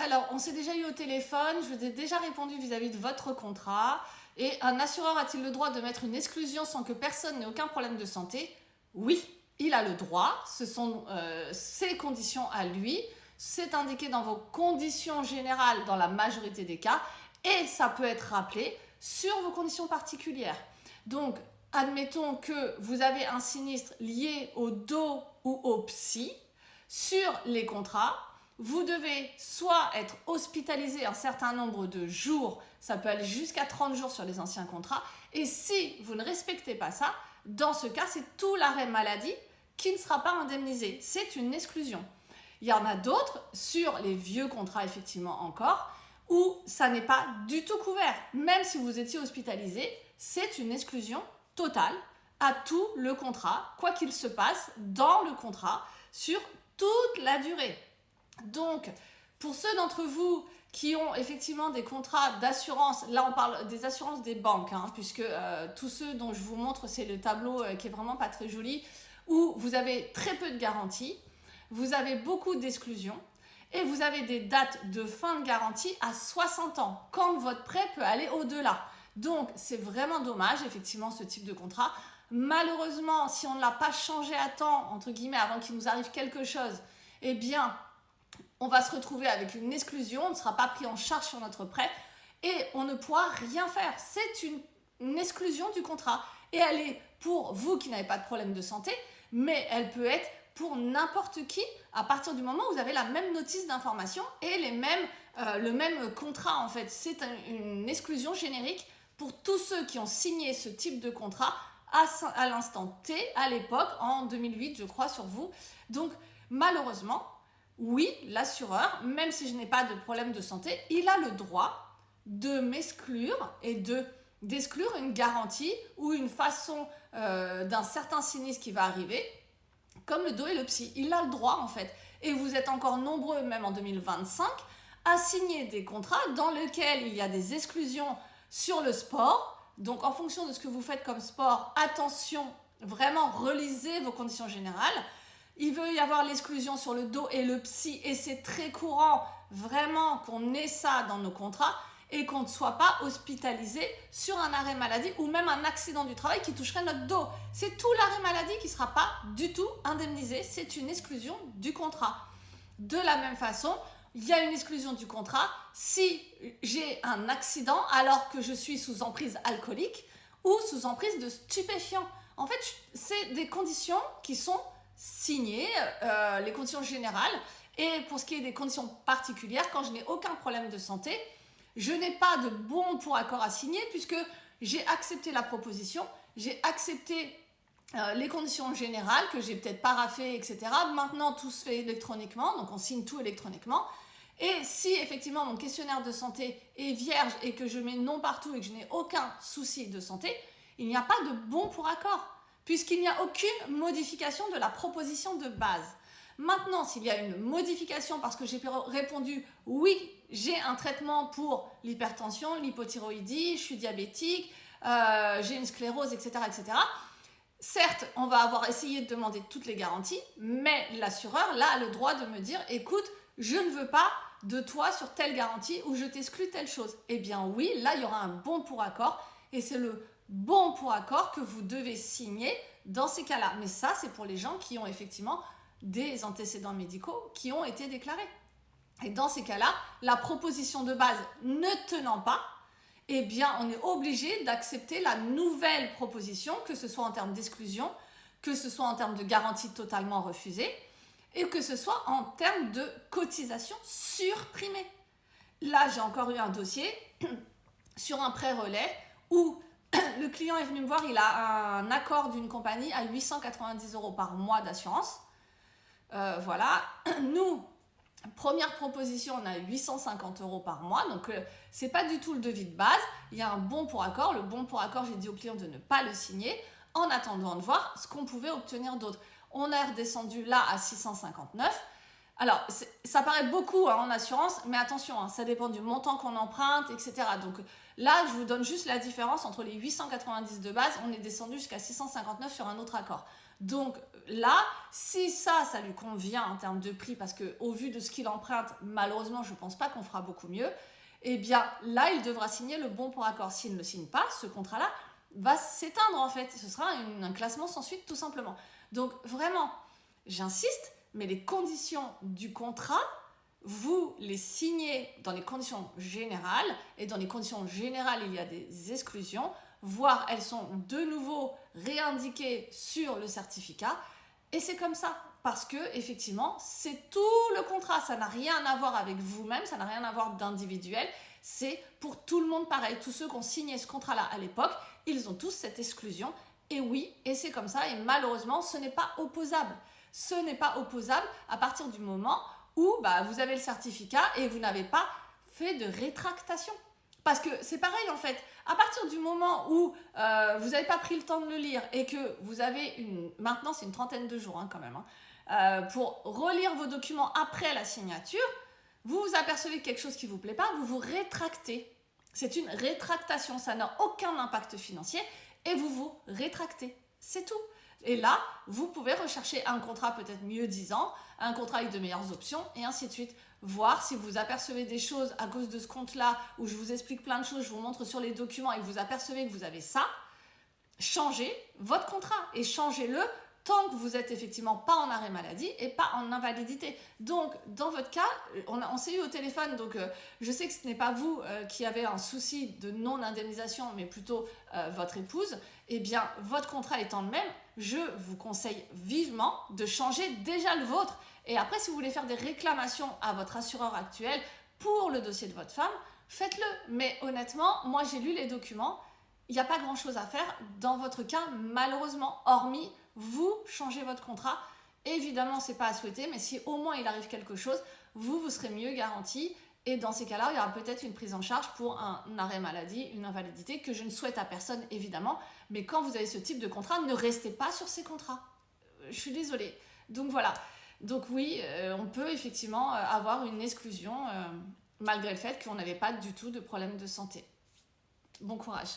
Alors, on s'est déjà eu au téléphone, je vous ai déjà répondu vis-à-vis de votre contrat. Et un assureur a-t-il le droit de mettre une exclusion sans que personne n'ait aucun problème de santé? Oui, il a le droit. Ce sont ses conditions à lui. C'est indiqué dans vos conditions générales dans la majorité des cas. Et ça peut être rappelé sur vos conditions particulières. Donc, admettons que vous avez un sinistre lié au dos ou au psy. Sur les contrats, vous devez soit être hospitalisé un certain nombre de jours, ça peut aller jusqu'à 30 jours sur les anciens contrats, et si vous ne respectez pas ça, dans ce cas, c'est tout l'arrêt maladie qui ne sera pas indemnisé. C'est une exclusion. Il y en a d'autres, sur les vieux contrats effectivement encore, où ça n'est pas du tout couvert. Même si vous étiez hospitalisé, c'est une exclusion totale à tout le contrat, quoi qu'il se passe dans le contrat, sur toute la durée. Donc, pour ceux d'entre vous qui ont effectivement des contrats d'assurance, là on parle des assurances des banques, puisque tous ceux dont je vous montre, c'est le tableau qui est vraiment pas très joli, où vous avez très peu de garanties, vous avez beaucoup d'exclusions, et vous avez des dates de fin de garantie à 60 ans, quand votre prêt peut aller au-delà. Donc, c'est vraiment dommage, effectivement, ce type de contrat. Malheureusement, si on ne l'a pas changé à temps, entre guillemets, avant qu'il nous arrive quelque chose, eh bien, on va se retrouver avec une exclusion, on ne sera pas pris en charge sur notre prêt et on ne pourra rien faire. C'est une exclusion du contrat et elle est pour vous qui n'avez pas de problème de santé, mais elle peut être pour n'importe qui à partir du moment où vous avez la même notice d'information et le même contrat en fait. C'est une exclusion générique pour tous ceux qui ont signé ce type de contrat à l'instant T, à l'époque, en 2008 je crois sur vous. Donc malheureusement, oui, l'assureur, même si je n'ai pas de problème de santé, il a le droit de m'exclure et d'exclure une garantie ou une façon d'un certain sinistre qui va arriver, comme le dos et le psy. Il a le droit en fait. Et vous êtes encore nombreux, même en 2025, à signer des contrats dans lesquels il y a des exclusions sur le sport. Donc en fonction de ce que vous faites comme sport, attention, vraiment relisez vos conditions générales. Il veut y avoir l'exclusion sur le dos et le psy et c'est très courant vraiment qu'on ait ça dans nos contrats et qu'on ne soit pas hospitalisé sur un arrêt maladie ou même un accident du travail qui toucherait notre dos. C'est tout l'arrêt maladie qui ne sera pas du tout indemnisé, c'est une exclusion du contrat. De la même façon, il y a une exclusion du contrat si j'ai un accident alors que je suis sous emprise alcoolique ou sous emprise de stupéfiants. En fait, c'est des conditions qui sont signer les conditions générales et pour ce qui est des conditions particulières, quand je n'ai aucun problème de santé, je n'ai pas de bon pour accord à signer puisque j'ai accepté la proposition, j'ai accepté les conditions générales que j'ai peut-être paraffées, etc. Maintenant, tout se fait électroniquement, donc on signe tout électroniquement. Et si effectivement mon questionnaire de santé est vierge et que je mets non partout et que je n'ai aucun souci de santé, il n'y a pas de bon pour accord, puisqu'il n'y a aucune modification de la proposition de base. Maintenant, s'il y a une modification parce que j'ai répondu « oui, j'ai un traitement pour l'hypertension, l'hypothyroïdie, je suis diabétique, j'ai une sclérose, etc. etc. » Certes, on va avoir essayé de demander toutes les garanties, mais l'assureur, là, a le droit de me dire « écoute, je ne veux pas de toi sur telle garantie ou je t'exclus telle chose. » Eh bien oui, là, il y aura un bon pour accord et c'est le bon pour accord que vous devez signer dans ces cas-là. Mais ça, c'est pour les gens qui ont effectivement des antécédents médicaux qui ont été déclarés. Et dans ces cas-là, la proposition de base ne tenant pas, eh bien, on est obligé d'accepter la nouvelle proposition, que ce soit en termes d'exclusion, que ce soit en termes de garantie totalement refusée, et que ce soit en termes de cotisation surprimée. Là, j'ai encore eu un dossier sur un prêt relais où le client est venu me voir, il a un accord d'une compagnie à 890 € par mois d'assurance. Voilà. Nous, première proposition, on a 850 € par mois. Donc, c'est pas du tout le devis de base. Il y a un bon pour accord. Le bon pour accord, j'ai dit au client de ne pas le signer en attendant de voir ce qu'on pouvait obtenir d'autre. On est redescendu là à 659. Alors, ça paraît beaucoup en assurance, mais attention, ça dépend du montant qu'on emprunte, etc. Donc là, je vous donne juste la différence entre les 890 de base, on est descendu jusqu'à 659 sur un autre accord. Donc là, si ça lui convient en termes de prix, parce qu'au vu de ce qu'il emprunte, malheureusement, je ne pense pas qu'on fera beaucoup mieux, eh bien là, il devra signer le bon pour accord. S'il ne le signe pas, ce contrat-là va s'éteindre en fait. Ce sera un classement sans suite tout simplement. Donc vraiment, j'insiste, mais les conditions du contrat, vous les signez dans les conditions générales, et dans les conditions générales, il y a des exclusions, voire elles sont de nouveau réindiquées sur le certificat, et c'est comme ça, parce que effectivement, c'est tout le contrat, ça n'a rien à voir avec vous-même, ça n'a rien à voir d'individuel, c'est pour tout le monde pareil. Tous ceux qui ont signé ce contrat-là à l'époque, ils ont tous cette exclusion, et oui, et c'est comme ça, et malheureusement, ce n'est pas opposable. Ce n'est pas opposable à partir du moment où vous avez le certificat et vous n'avez pas fait de rétractation. Parce que c'est pareil en fait, à partir du moment où vous n'avez pas pris le temps de le lire et que vous avez maintenant c'est une trentaine de jours quand même, pour relire vos documents après la signature, vous vous apercevez que quelque chose qui ne vous plaît pas, vous vous rétractez. C'est une rétractation, ça n'a aucun impact financier et vous vous rétractez, c'est tout. Et là, vous pouvez rechercher un contrat peut-être mieux disant, un contrat avec de meilleures options, et ainsi de suite. Voir si vous apercevez des choses à cause de ce compte-là, où je vous explique plein de choses, je vous montre sur les documents, et vous apercevez que vous avez ça, changez votre contrat, et changez-le tant que vous n'êtes effectivement pas en arrêt maladie et pas en invalidité. Donc, dans votre cas, on s'est eu au téléphone, donc je sais que ce n'est pas vous qui avez un souci de non-indemnisation, mais plutôt votre épouse. Eh bien, votre contrat étant le même, je vous conseille vivement de changer déjà le vôtre. Et après, si vous voulez faire des réclamations à votre assureur actuel pour le dossier de votre femme, faites-le. Mais honnêtement, moi j'ai lu les documents, il n'y a pas grand-chose à faire dans votre cas, malheureusement, hormis vous changez votre contrat. Évidemment, ce n'est pas à souhaiter, mais si au moins il arrive quelque chose, vous serez mieux garanti. Et dans ces cas-là, il y aura peut-être une prise en charge pour un arrêt maladie, une invalidité, que je ne souhaite à personne, évidemment. Mais quand vous avez ce type de contrat, ne restez pas sur ces contrats. Je suis désolée. Donc voilà. Donc oui, on peut effectivement avoir une exclusion malgré le fait qu'on n'avait pas du tout de problème de santé. Bon courage.